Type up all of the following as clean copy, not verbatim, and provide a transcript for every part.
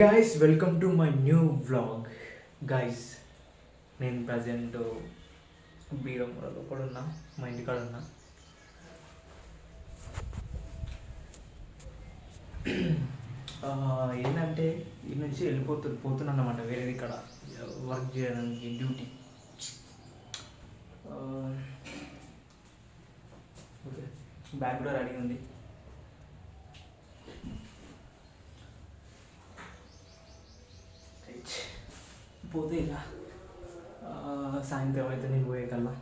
Guys welcome to my new vlog. Guys నేను present బీరంలో కూడా ఉన్నా, మా ఇంటికాడ ఉన్నా. ఏంటంటే ఈ నుంచి పోతున్నా అన్నమాట వేరే ఇక్కడ వర్క్ చేయడానికి, డ్యూటీ. ఓకే, బ్యాగ్ కూడా రెడీ ఉంది. పోతే ఇక సాయంత్రం అయితే నేను పోయే కల్లా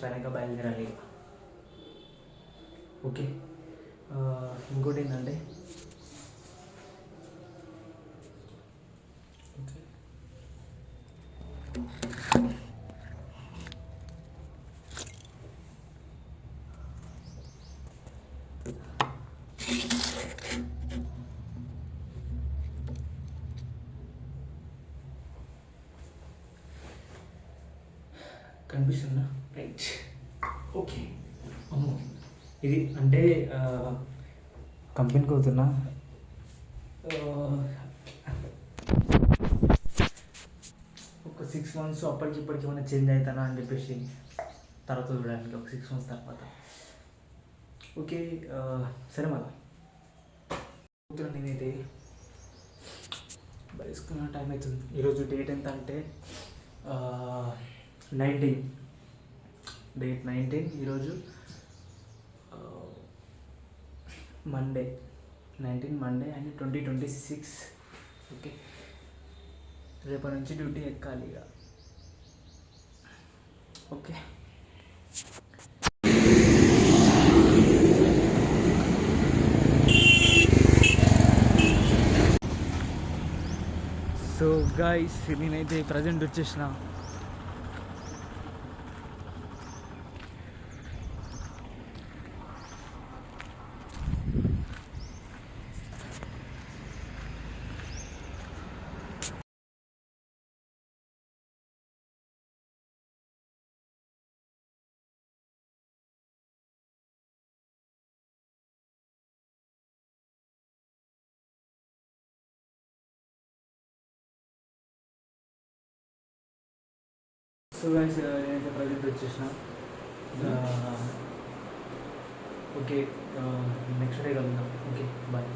పైన బయలుదేరాలి. ఓకే, ఇంకోటి ఏంటంటే కనిపిస్తుందా? Right, okay. అమ్మో, ఇది అంటే కంపెనీకి అవుతున్నా. ఒక 6 months ఇప్పటికి ఏమైనా చేంజ్ అవుతానా అని చెప్పేసి తర్వాత చూడడానికి, ఒక 6 months తర్వాత. ఓకే, సరే మళ్ళా పోతున్నా. నేనైతే వేసుకున్న టైం అవుతుంది. ఈరోజు డేట్ ఎంత అంటే 19, డేట్ 19. ఈరోజు మండే, 19 మండే అండ్ 2026. ఓకే, రేపటి నుంచి డ్యూటీ ఎక్కాలి ఇక. ఓకే, సో గైస్ నేనైతే ప్రజెంట్ వచ్చేసిన. సో గైస్ నేనైతే ప్రజెంట్ వచ్చేసిన. ఓకే, నెక్స్ట్ డే కలుద్దాం. Okay, bye.